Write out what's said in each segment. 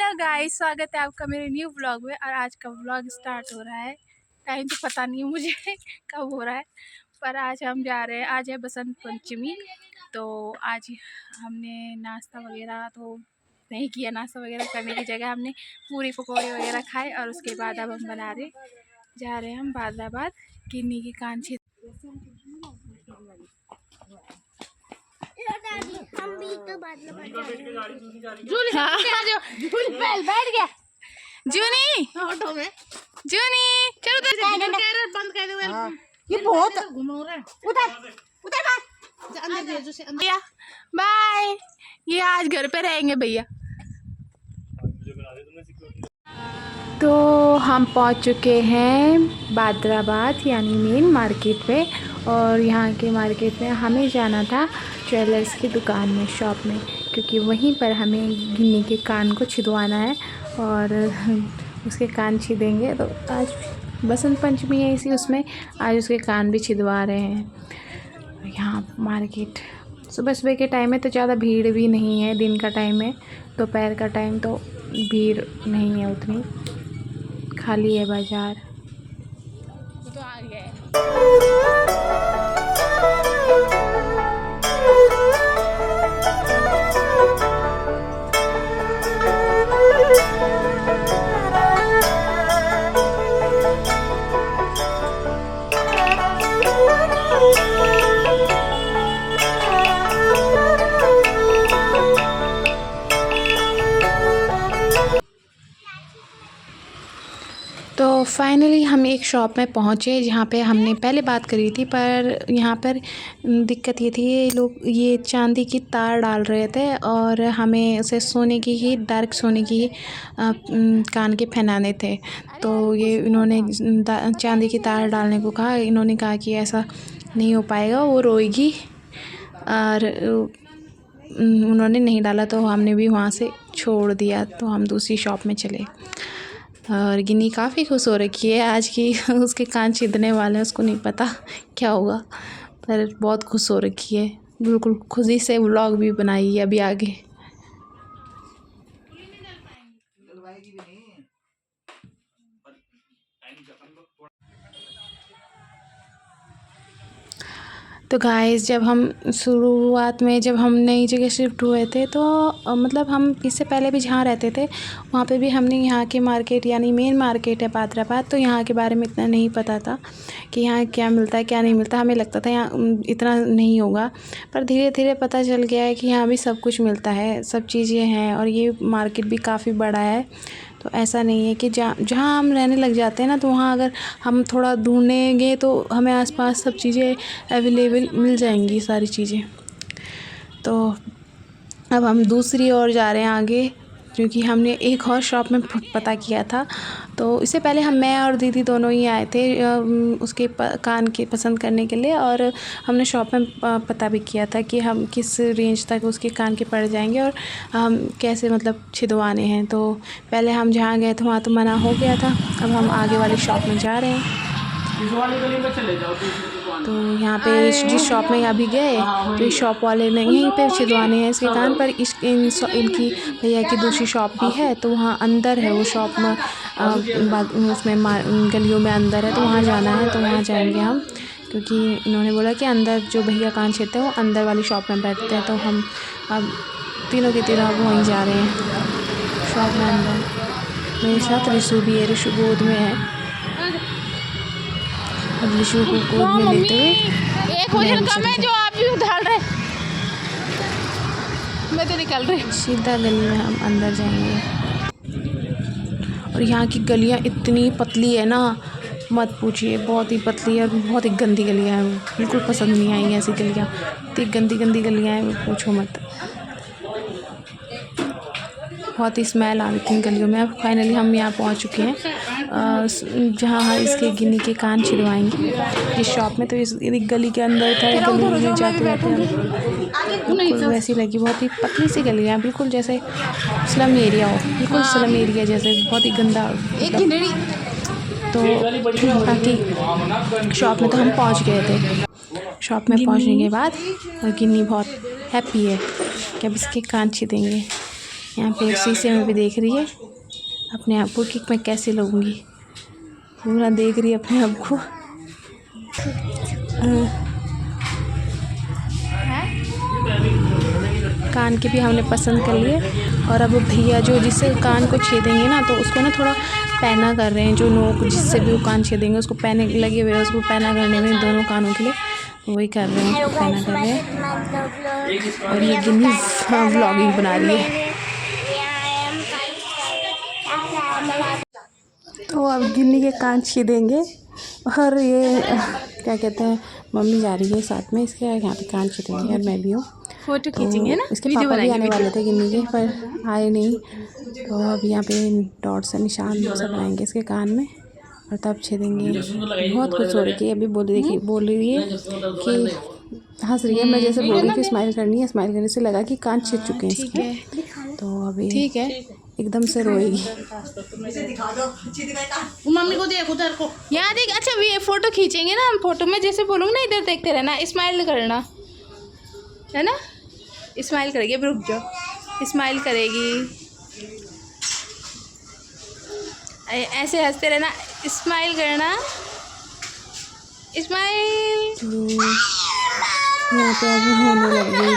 Hello guys, स्वागत है आपका मेरे न्यू ब्लॉग में। और आज का ब्लॉग स्टार्ट हो रहा है। टाइम तो पता नहीं मुझे कब हो रहा है, पर आज हम जा रहे हैं। आज है बसंत पंचमी, तो आज हमने नाश्ता वगैरह तो नहीं किया। नाश्ता वगैरह करने की जगह हमने पूरी पकौड़े वगैरह खाए और उसके बाद अब हम जा रहे हैं हम बादराबाद किन्नी की कांची। हम भी तो बैठ गया जूनी ऑटो में। जूनी चलो बंद कर दो। ये बहुत घूम रहा है। उधर उधर बाय। ये आज घर पे रहेंगे भैया। तो हम पहुंच चुके हैं बादराबाद यानी मेन मार्केट पे। और यहाँ के मार्केट में हमें जाना था ज्वेलर्स की दुकान में, शॉप में, क्योंकि वहीं पर हमें गिन्नी के कान को छिदवाना है और उसके कान छिदेंगे। तो आज बसंत पंचमी है इसी उसमें आज उसके कान भी छिदवा रहे हैं। यहाँ मार्केट सुबह सुबह के टाइम में तो ज़्यादा भीड़ भी नहीं है। दिन का टाइम है, दोपहर का टाइम तो भीड़ नहीं है उतनी, खाली है बाज़ार। तो आ गया है। तो फाइनली हम एक शॉप में पहुँचे जहाँ पे हमने पहले बात करी थी, पर यहाँ पर दिक्कत ये थी, ये लोग ये चांदी की तार डाल रहे थे और हमें उसे सोने की ही, डार्क सोने की ही कान के पहनाने थे। तो ये इन्होंने चांदी की तार डालने को कहा। इन्होंने कहा कि ऐसा नहीं हो पाएगा, वो रोएगी, और उन्होंने नहीं डाला। तो हमने भी वहाँ से छोड़ दिया। तो हम दूसरी शॉप में चले और गिन्नी काफ़ी खुश हो रखी है आज की उसके कान छिदने वाले हैं। उसको नहीं पता क्या होगा, पर बहुत खुश हो रखी है। बिल्कुल खुशी से व्लॉग भी बनाई है अभी आगे। तो गाइस, जब हम शुरुआत में जब हम नई जगह शिफ्ट हुए थे तो मतलब हम इससे पहले भी जहाँ रहते थे वहाँ पे भी हमने यहाँ के मार्केट यानी मेन मार्केट है बादराबाद, तो यहाँ के बारे में इतना नहीं पता था कि यहाँ क्या मिलता है क्या नहीं मिलता। हमें लगता था यहाँ इतना नहीं होगा, पर धीरे धीरे पता चल गया है कि यहाँ भी सब कुछ मिलता है, सब चीज़ें हैं। और ये मार्केट भी काफ़ी बड़ा है। तो ऐसा नहीं है कि जहाँ हम रहने लग जाते हैं ना, तो वहाँ अगर हम थोड़ा ढूंढेंगे तो हमें आसपास सब चीज़ें अवेलेबल मिल जाएंगी, सारी चीज़ें। तो अब हम दूसरी ओर जा रहे हैं आगे, क्योंकि हमने एक और शॉप में पता किया था। तो इससे पहले मैं और दीदी दोनों ही आए थे उसके कान के पसंद करने के लिए, और हमने शॉप में पता भी किया था कि हम किस रेंज तक उसके कान के पड़ जाएंगे और हम कैसे मतलब छिदवाने हैं। तो पहले हम जहाँ गए थे वहाँ तो मना हो गया था। अब हम आगे वाली शॉप में जा रहे हैं। तो यहाँ पे जिस शॉप में अभी गए तो इस शॉप वाले ने यहीं पे छिदवाने हैं इसके कान पर। इनकी भैया की दूसरी शॉप भी है, तो वहाँ अंदर है वो शॉप में, उसमें गलियों में अंदर है। तो वहाँ जाना है, तो वहाँ जाएंगे हम, क्योंकि इन्होंने बोला कि अंदर जो भैया कान छीदते हैं वो अंदर वाली शॉप में बैठते हैं। तो हम अब तीनों के तीनों अब वहीं जा रहे हैं शॉप में अंदर। मेरे साथ रिशु भी है, रिशु गोद में है। रिशु को गोद में लेते हुए एक वजन कम है जो आप भी उठाल रहे, मैं तो निकल रही। सीधा गली में हम अंदर जाएंगे। और यहाँ की गलियाँ इतनी पतली है ना, मत पूछिए, बहुत ही पतली है और बहुत ही गंदी गलियाँ हैं। बिल्कुल पसंद नहीं आई ऐसी गलियाँ, इतनी गंदी गंदी गलियाँ हैं, पूछो मत। बहुत ही स्मेल आ रही थी गलियों में। अब फाइनली हम यहाँ पहुँच चुके हैं जहाँ इसके गिन्नी के कान छिदवाएंगे इस शॉप में। तो इस गली के अंदर था, गली में जाते जाते बिल्कुल वैसी लगी, बहुत ही पतली सी गली है, बिल्कुल जैसे स्लम एरिया हो, बिल्कुल स्लम एरिया जैसे, बहुत ही गंदा। तो बाकी शॉप में तो हम पहुँच गए थे। शॉप में पहुँचने के बाद गिन्नी बहुत हैप्पी है कि अब इसके कान छिदेंगे। यहाँ पे शीशे में भी देख रही है अपने आप को कि मैं कैसे लगूँगी, पूरा देख रही है अपने आप को। कान के भी हमने पसंद कर लिए और अब भैया जो जिससे कान को छेदेंगे ना तो उसको ना थोड़ा पहना कर रहे हैं, जो नोक जिससे भी वो कान छेदेंगे उसको पहने लगे हुए हैं, उसको पहना करने में दोनों कानों के लिए वही कर रहे हैं, उसको पहना कर रहे हैं। और ये गिन्नी व्लॉगिंग बना रही है। तो अब गिन्नी के कान छेदेंगे और ये क्या कहते हैं मम्मी जा रही है साथ में इसके, यहाँ पे कान छेदेंगे और मैं भी हूँ। फोटो खींचेंगे ना, इसके पापा भी आने वाले थे गिन्नी के पर आए नहीं, तो अब यहाँ पे डॉट से निशान से बनाएंगे इसके कान में और तब छेदेंगे। बहुत खुश हो रही है अभी, बोल रही है कि हंस रही है, मैं जैसे बोल रही कि स्माइल करनी है, स्माइल करने से लगा कि कान छेद चुके हैं इसके, तो अभी ठीक है एकदम से रोएगी। मम्मी को देख उधर को, यहाँ देख। अच्छा ये फोटो खींचेंगे ना, हम फोटो में जैसे बोलूँगी ना इधर देखते रहना, स्माइल करना है ना, स्माइल करेगी। अब रुक जाओ, स्माइल करेगी, ऐसे हंसते रहना, स्माइल करना, स्माइल। यहाँ पे अभी होने लग गई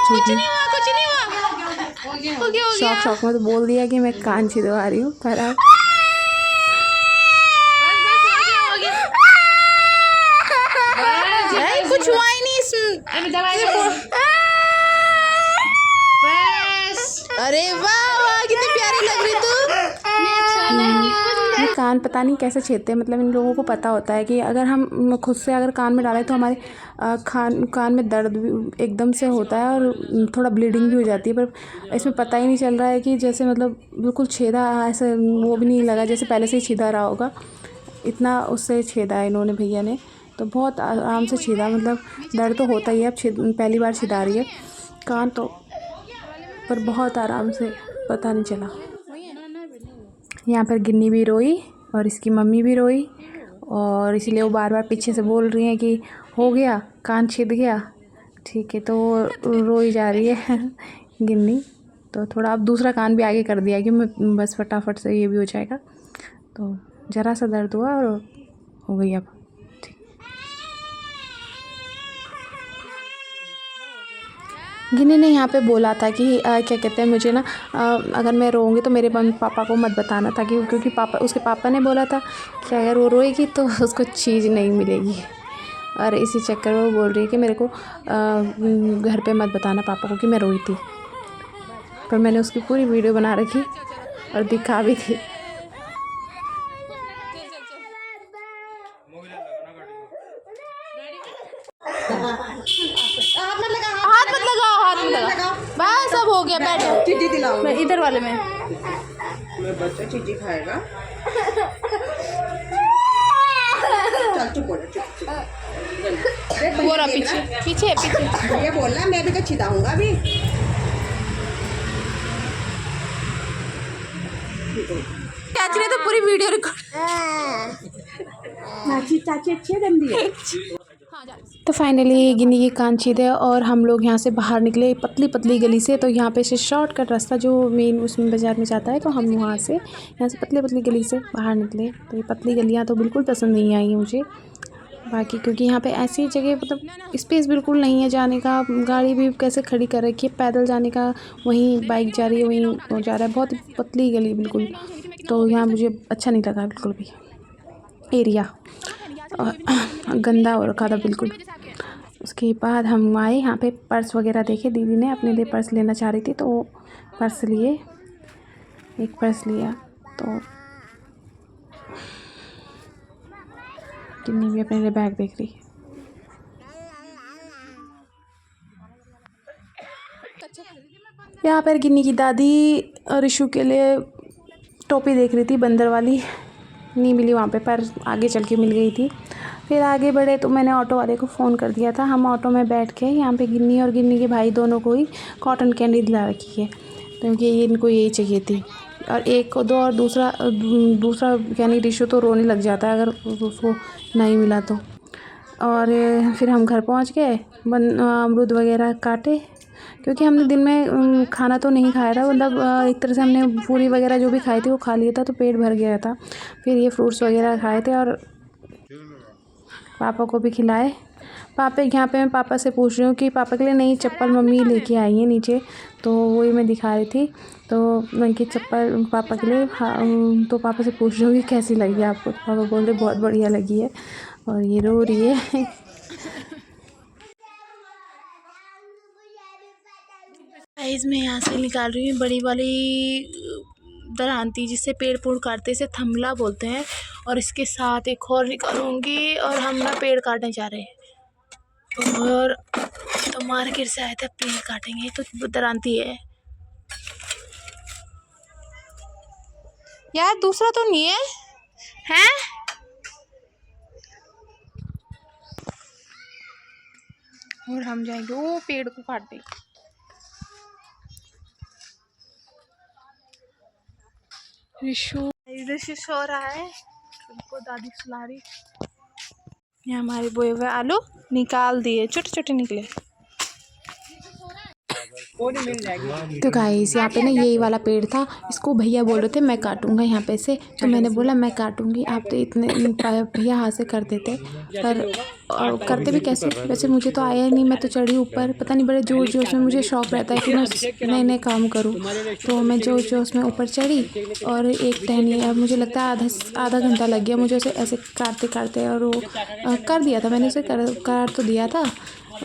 कुछ नहीं हुआ, कुछ नहीं हुआ, हो गया। शौक में तो बोल दिया कि मैं कान छिदवा रही हूँ, पर अब कुछ हुआ ही नहीं इसमें, अरे वाह वाह कितनी प्यारी लग रही तू। ये कान पता नहीं कैसे छेदते हैं, मतलब इन लोगों को पता होता है कि अगर हम खुद से अगर कान में डालें तो हमारे कान में दर्द भी एकदम से होता है और थोड़ा ब्लीडिंग भी हो जाती है, पर इसमें पता ही नहीं चल रहा है कि जैसे मतलब बिल्कुल छेदा, ऐसे वो भी नहीं लगा जैसे पहले से ही छेदा रहा होगा, इतना उससे छेदा है इन्होंने भैया ने, तो बहुत आराम से छेदा, मतलब दर्द तो होता ही है, अब पहली बार छिदा रही है कान तो, पर बहुत आराम से, पता नहीं चला। यहाँ पर गिन्नी भी रोई और इसकी मम्मी भी रोई और इसीलिए वो बार बार पीछे से बोल रही हैं कि हो गया, कान छिद गया, ठीक है, तो रोई जा रही है गिन्नी। तो थोड़ा अब दूसरा कान भी आगे कर दिया कि मैं बस फटाफट से ये भी हो जाएगा, तो ज़रा सा दर्द हुआ और हो गई अब। गिन्नी ने यहाँ पे बोला था कि क्या कहते हैं मुझे ना अगर मैं रोऊंगी तो मेरे पापा को मत बताना था, क्योंकि उसके पापा ने बोला था कि अगर वो रोएगी तो उसको चीज़ नहीं मिलेगी, और इसी चक्कर में वो बोल रही है कि मेरे को घर पे मत बताना पापा को कि मैं रोई थी, पर मैंने उसकी पूरी वीडियो बना रखी और दिखा भी थी। हाथ मत लगाओ, बस अब हो गया, बैठो। चीटी दिलाओ, मैं इधर वाले में, मैं बच्चा चीटी खाएगा। चल चुप हो जा, चुप। बोरा पीछे पीछे पीछे, ये बोलना मैं भी तो छिदाऊंगा अभी। चाची ने तो पूरी वीडियो रिकॉर्ड, चाची अच्छी है गंदी है। तो फाइनली गिन्नी के कान छीदे और हम लोग यहाँ से बाहर निकले पतली पतली गली से, तो यहाँ पे से शॉर्टकट रास्ता जो मेन उसमें बाज़ार में जाता है, तो हम यहाँ से पतली पतली गली से बाहर निकले। तो ये पतली गलियाँ तो बिल्कुल पसंद नहीं आई मुझे बाकी, क्योंकि यहाँ पे ऐसी जगह मतलब स्पेस बिल्कुल नहीं है जाने का, गाड़ी भी कैसे खड़ी कर रखी है, पैदल जाने का, वहीं बाइक जा रही है वहीं वो जा रहा है, बहुत पतली गली बिल्कुल, तो यहाँ मुझे अच्छा नहीं लगा बिल्कुल भी एरिया, गंदा हो रखा था बिल्कुल। उसके बाद हम आए यहाँ पे पर्स वगैरह देखे, दीदी ने अपने लिए पर्स लेना चाह रही थी तो पर्स लिए, एक पर्स लिया, तो गिन्नी भी अपने लिए बैग देख रही है। यहाँ पर गिन्नी की दादी रिशु के लिए टोपी देख रही थी, बंदर वाली, नहीं मिली वहाँ पे, पर आगे चल के मिल गई थी। फिर आगे बढ़े तो मैंने ऑटो वाले को फ़ोन कर दिया था, हम ऑटो में बैठ के यहाँ पे गिन्नी और गिन्नी के भाई दोनों को ही कॉटन कैंडी दिला रखी है, क्योंकि ये इनको यही चाहिए थी, और एक को दो, और दूसरा यानी रिशु तो रोने लग जाता है अगर उसको नहीं मिला तो। और फिर हम घर पहुँच गए, अमरूद वगैरह काटे, क्योंकि हमने दिन में खाना तो नहीं खाया था, मतलब एक तरह से हमने पूरी वगैरह जो भी खाई थी वो खा लिया था, तो पेट भर गया था। फिर ये फ्रूट्स वगैरह खाए थे और पापा को भी खिलाए। पापा यहाँ पे मैं पापा से पूछ रही हूँ कि पापा के लिए नई चप्पल मम्मी लेके आई है नीचे, तो वही मैं दिखा रही थी। तो मैं की चप्पल पापा के लिए, तो पापा से पूछ रही हूँ कि कैसी लगी आपको। पापा बोल रहे बहुत बढ़िया लगी है, और ये रो रही है। गाइस मैं यहाँ से निकाल रही हूँ बड़ी वाली दरांती, जिससे पेड़ पोड़ काटते, इसे थमला बोलते हैं। और इसके साथ एक और निकालूंगी, और हम ना पेड़ काटने जा रहे हैं। और तो मार्केट से आए थे, पेड़ काटेंगे, तो दरांती है यार, दूसरा तो नहीं है, हैं? और हम जाएंगे वो पेड़ को काटने। ऋषु सो रहा है, उनको दादी सुला रही। ये हमारे बोए हुए आलू निकाल दिए, छोटे छोटे निकले। तो गाइस यहाँ पे ना यही वाला पेड़ था, इसको भैया बोल रहे थे मैं काटूंगा यहाँ पे से, तो मैंने बोला मैं काटूंगी। आप तो इतने भैया हाथ से कर देते, पर और करते भी कैसे, वैसे मुझे तो आया नहीं। मैं तो चढ़ी ऊपर, पता नहीं बड़े जोर जोश में, मुझे शौक रहता है कि मैं नए नए काम करूँ, तो मैं जोर जोश में ऊपर चढ़ी। और एक टहनी, अब मुझे लगता है आधा घंटा लग गया मुझे उसे ऐसे काटते काटते, और वो कर दिया था मैंने उसे, काट तो दिया था,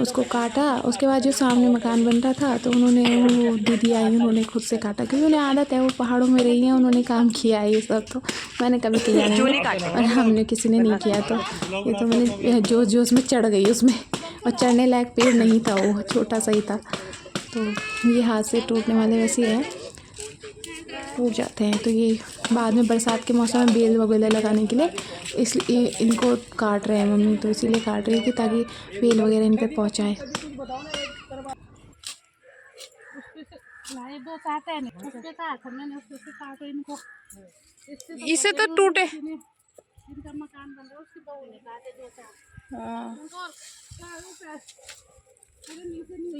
उसको काटा। उसके बाद जो सामने मकान बन रहा था, तो उन्होंने, वो दीदी आई, उन्होंने खुद से काटा, क्योंकि उन्हें आदत है, वो पहाड़ों में रही है, उन्होंने काम किया है ये सब। तो मैंने कभी किया नहीं, और हमने किसी ने नहीं किया, तो ये तो मैंने जोश जोश में चढ़ गई उसमें, और चढ़ने लायक पेड़ नहीं था, वो छोटा सा ही था। तो ये हाथ से टूटने वाले वैसे हैं, टूट जाते हैं। तो ये बाद में बरसात के मौसम में बेल वगैरह लगाने के लिए इसलिए इनको काट रहे हैं मम्मी, तो इसीलिए काट रही है कि ताकि बेल वगैरह इन पे पहुँचाए। इसे तो टूटे। हाँ,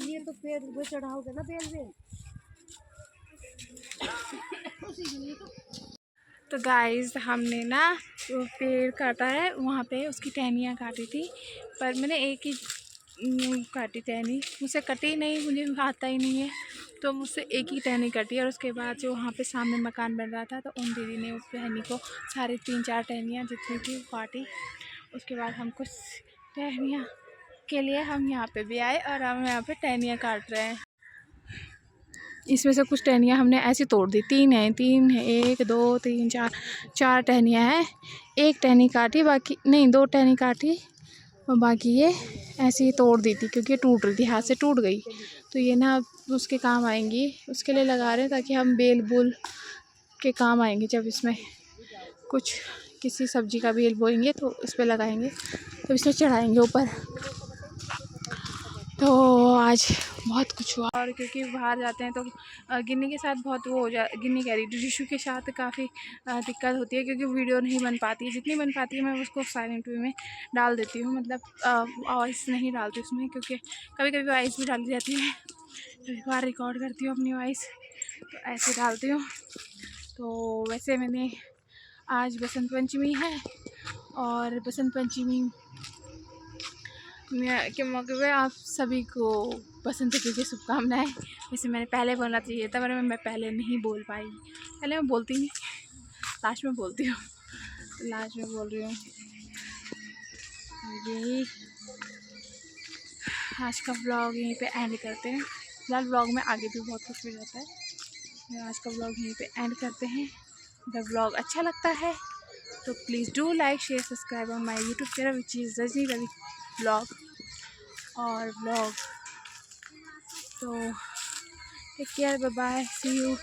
ये तो पेड़ वो चढ़ाओगे ना बेल में। तो गाइस हमने ना वो पेड़ काटा है, वहाँ पे उसकी टहनियाँ काटी थी, पर मैंने एक ही काटी टहनी, मुझसे कटी नहीं, मुझे आता ही नहीं है, तो मुझसे एक ही टहनी कटी। और उसके बाद जो वहाँ पे सामने मकान बन रहा था, तो उन दीदी ने उस टहनी को सारी 3-4 टहनियाँ जितनी थी वो काटी। उसके बाद हम कुछ टहनियाँ के लिए हम यहाँ पे भी आए, और हम यहाँ पे टहनियाँ काट रहे हैं। इसमें से कुछ टहनियाँ हमने ऐसे तोड़ दी, 3 है 1 2 3 4 टहनियाँ हैं। एक टहनी काटी, बाकी नहीं 2 टहनी काटी, और बाकी ये ऐसे ही तोड़ दी थी, क्योंकि ये टूट रही थी, हाथ से टूट गई। तो ये ना उसके काम आएंगी, उसके लिए लगा रहे हैं, ताकि हम बेल बुल के काम आएंगे। जब इसमें कुछ किसी सब्जी का बेल बोएंगे तो इस पर लगाएंगे, तो इसमें चढ़ाएंगे ऊपर। तो आज बहुत कुछ हुआ, और क्योंकि बाहर जाते हैं तो गिन्नी के साथ बहुत वो हो गिन्नी कह रही ऋषु के साथ काफ़ी दिक्कत होती है, क्योंकि वीडियो नहीं बन पाती है। जितनी बन पाती है मैं उसको साइलेंट वे में डाल देती हूँ, मतलब वॉइस नहीं डालती उसमें, क्योंकि कभी कभी वॉइस भी डाली जाती है, कभी बार रिकॉर्ड करती हूँ अपनी वॉइस, तो ऐसे डालती हूँ। तो वैसे मैंने आज बसंत पंचमी है, और बसंत पंचमी के मौके पे आप सभी को बसंत ऋतु की शुभकामनाएं। वैसे मैंने पहले बोलना चाहिए था, पर मैं पहले नहीं बोल पाई। पहले मैं बोलती नहीं, लास्ट में बोलती हूँ, तो लास्ट में बोल रही हूँ। यही आज का व्लॉग यहीं पे एंड करते हैं। फिलहाल व्लॉग में आगे भी बहुत कुछ हो जाता है। आज का व्लॉग यहीं पे एंड करते हैं। अगर व्लॉग अच्छा लगता है तो please do like share subscribe on my YouTube channel which is Rajni Ravi blog और व्लॉग। तो take care, bye bye, see you.